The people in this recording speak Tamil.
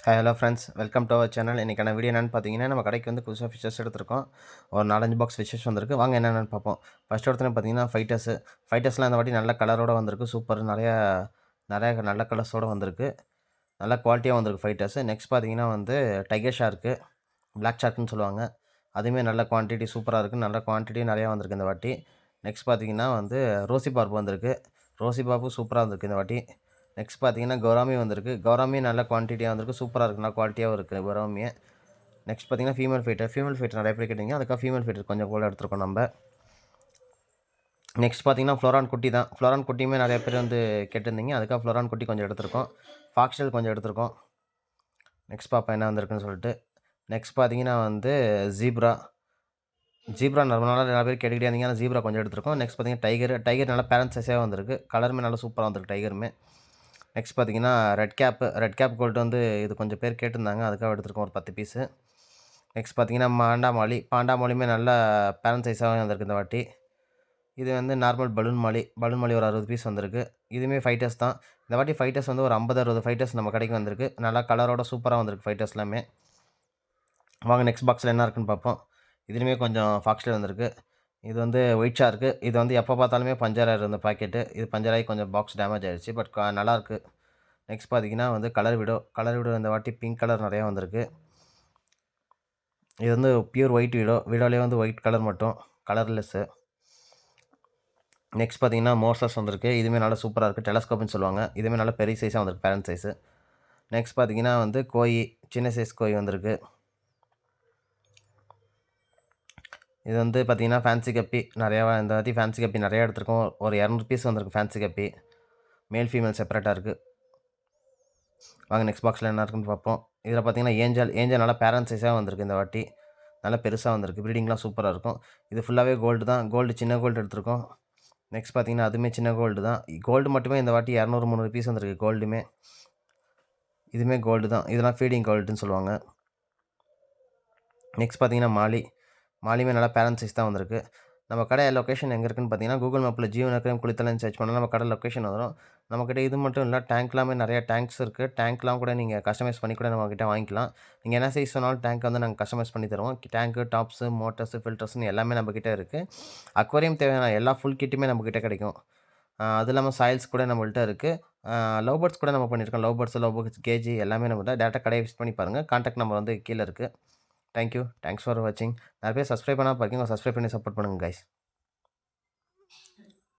Hi hello friends, welcome to our channel. இன்றைக்கான வீடியோ என்னென்னு பார்த்தீங்கன்னா, நம்ம கடைக்கு வந்து புதுசாக ஃபிஷஸ் எடுத்திருக்கோம். ஒரு 4-5 பாக்ஸ் ஃபிஷஸ் வந்திருக்கு. வாங்க என்னென்னு பார்ப்போம். ஃபஸ்ட் எடுத்தோன்னே பார்த்தீங்கன்னா ஃபைட்டர்ஸ்லாம் இந்த வாட்டி நல்ல கலரோடு வந்திருக்கு. சூப்பர் நிறையா நல்ல கலர்ஸோடு வந்திருக்கு. நல்ல குவாலிட்டியாக வந்திருக்கு ஃபைட்டர்ஸு. நெக்ஸ்ட் பார்த்தீங்கன்னா வந்து டைகர் ஷார்க்கு, பிளாக் ஷார்க்குன்னு சொல்லுவாங்க. அதுவுமே நல்ல குவான்டிட்டி சூப்பராக இருக்குது. நல்ல குவான்டிட்டி நிறையா வந்திருக்கு இந்த வாட்டி. நெக்ஸ்ட் பார்த்தீங்கன்னா வந்து ரோசி பார்ப் வந்திருக்கு. ரோசி பார்ப்பும் சூப்பராக வந்திருக்கு இந்த வாட்டி. நெக்ஸ்ட் பார்த்தீங்கன்னா கௌராமி வந்திருக்கு. கௌராமி நல்ல குவான்டிட்டியாக வந்திருக்கு. சூப்பராக இருக்குது. நல்ல குவாலிட்டியாகவும் இருக்குது கௌராமியே. நெக்ஸ்ட் பார்த்தீங்கன்னா ஃபீமேல் ஃபைட்டர் நிறைய பேர் கேட்டிங்க. அதுக்காக ஃபீமேல் ஃபைட்டர் கொஞ்சம் கூட எடுத்துருக்கோம் நம்ம. நெக்ஸ்ட் பார்த்தீங்கன்னா ஃப்ளோரான் குட்டி தான். ஃப்ளோரான் குட்டியுமே நிறைய பேர் வந்து கேட்டிருந்தீங்க. அதுக்காக ஃப்ளோரான் குட்டி கொஞ்சம் எடுத்திருக்கோம். ஃபாக்ஸ்டெயில் கொஞ்சம் எடுத்திருக்கோம். நெக்ஸ்ட் பார்ப்போம் என்ன வந்திருக்குன்னு சொல்லிட்டு. நெக்ஸ்ட் பார்த்தீங்கன்னா வந்து ஜீப்ரா ரொம்ப நாளாக நிறைய பேர் கேட்டுக்கிட்டே இருந்தீங்க. ஆனால் ஜீப்ரா கொஞ்சம் எடுத்திருக்கோம். நெக்ஸ்ட் பார்த்தீங்கன்னா டைகர் நல்லா பேரண்ட் சைஸாக வந்திருக்கு. கலருமே நல்லா சூப்பராக வந்திருக்கு டைகருமே. நெக்ஸ்ட் பார்த்தீங்கன்னா ரெட் கேப் கோல்டு வந்து இது கொஞ்சம் பேர் கேட்டிருந்தாங்க. அதுக்காக எடுத்துருக்கோம் ஒரு 10 பீஸு. நெக்ஸ்ட் பார்த்தீங்கன்னா பாண்டாமொழியுமே நல்ல பேரண்ட் சைஸாக வந்திருக்கு இந்த வாட்டி. இது வந்து நார்மல் பலூன் மாலி ஒரு 60 பீஸ் வந்திருக்கு. இதுவுமே ஃபைட்டர்ஸ் தான். இந்த வாட்டி ஃபைட்டர்ஸ் வந்து ஒரு 50-60 ஃபைட்டர்ஸ் நம்ம கடைக்கு வந்திருக்கு. நல்லா கலரோட சூப்பராக வந்திருக்கு ஃபைட்டர்ஸ் எல்லாமே. வாங்க நெக்ஸ்ட் பாக்ஸில் என்ன இருக்குன்னு பார்ப்போம். இதுலேயுமே கொஞ்சம் ஃபாக்ஸ்டெயில் வந்திருக்கு. இது வந்து ஒயிட் ஷார்க்கு. இது வந்து எப்போ பார்த்தாலுமே பஞ்சர் ஆகிடும் இந்த பாக்கெட்டு. இது பஞ்சர் ஆகி கொஞ்சம் பாக்ஸ் டேமேஜ் ஆகிடுச்சு. பட் நல்லாயிருக்கு. நெக்ஸ்ட் பார்த்தீங்கன்னா வந்து கலர் விடோ இந்த வாட்டி பிங்க் கலர் நிறையா வந்திருக்கு. இது வந்து பியூர் ஒயிட் விடோலேயே வந்து ஒயிட் கலர் மட்டும், கலர்லெஸ்ஸு. நெக்ஸ்ட் பார்த்தீங்கன்னா மோர்சஸ் வந்திருக்கு. இதுவுமே நல்லா சூப்பராக இருக்குது. டெலஸ்கோப்னு சொல்லுவாங்க. இதுவுமே நல்லா பெரிய சைஸாக வந்திருக்கு, பேரண்ட் சைஸு. நெக்ஸ்ட் பார்த்தீங்கன்னா வந்து சின்ன சைஸ் கோய் வந்திருக்கு. இது வந்து பார்த்தீங்கன்னா ஃபேன்சி கப்பி இந்த வாட்டி ஃபேன்சி கப்பி நிறையா எடுத்திருக்கோம். ஒரு 200 பீஸ் வந்திருக்கு ஃபேன்சி கப்பி. மேல் ஃபீமேல் செப்பரேட்டாக இருக்குது. வாங்க நெக்ஸ்ட் பாக்ஸில் என்ன இருக்குன்னு பார்ப்போம். இதில் பார்த்தீங்கன்னா ஏஞ்சல் நல்லா பேரண்ட் சைஸாக வந்திருக்கு இந்த வாட்டி. நல்லா பெருசாக வந்திருக்கு. ப்ரீடிங்லாம் சூப்பராக இருக்கும். இது ஃபுல்லாகவே கோல்டு தான். சின்ன கோல்டு எடுத்திருக்கோம். நெக்ஸ்ட் பார்த்தீங்கன்னா அதுவுமே சின்ன கோல்டு தான். கோல்டு மட்டுமே இந்த வாட்டி 200-300 பீஸ் வந்திருக்கு கோல்டுமே. இதுவுமே கோல்டு தான். இதெல்லாம் ஃபீடிங் கோல்டுன்னு சொல்லுவாங்க. நெக்ஸ்ட் பார்த்தீங்கன்னா மாலியுமே நல்லா பேரண்ட் சைஸ் தான் வந்திருக்கு. நம்ம கடை லொக்கேஷன் எங்கே இருக்குன்னு பார்த்தீங்கன்னா, கூகுள் மேப்பில் ஜீவன் அக்வேரியம் குளித்தலைன்னு சர்ச் பண்ணால் நம்ம கடை லொக்கேஷன் வரும். நம்மக்கிட்ட இது மட்டும் இல்லை, டேங்க்லாமே நிறையா டேங்க்ஸ் இருக்குது. டேங்க்லாம் கூட நீங்கள் கஸ்டமைஸ் பண்ணி கூட நம்மக்கிட்ட வாங்கிக்கலாம். நீங்கள் என்ன சைஸ் சொன்னாலும் டேங்க் வந்து நாங்கள் கஸ்டமைஸ் பண்ணி தருவோம். டேங்க்கு, டாப்ஸு, மோட்டர்ஸு, ஃபில்டர்ஸ்னு எல்லாமே நம்மக்கிட்ட இருக்குது. அக்வேரியம் தேவையான எல்லா ஃபுல் கிட்டுமே நம்மக்கிட்ட கிடைக்கும். அது இல்லாமல் சாயில்ஸ் கூட நம்மள்ட்ட இருக்குது. லவ் பேர்ட்ஸ் கூட நம்ம பண்ணியிருக்கோம். லவ் பேர்ட்ஸ் கேஜி எல்லாமே நம்மகிட்ட. டேரெக்டாக கடையை விசிட் பண்ணி பாருங்கள். கான்டாக்ட் நம்பர் வந்து கீழே இருக்குது. தேங்க்ஸ் ஃபார் வாட்சிங். நிறைய பேர் சப்ஸ்கிரைப் பண்ணாமல் பார்க்கிங்க. சப்ஸ்கிரைப் பண்ணி சப்போர்ட் பண்ணுங்கள் கைஸ்.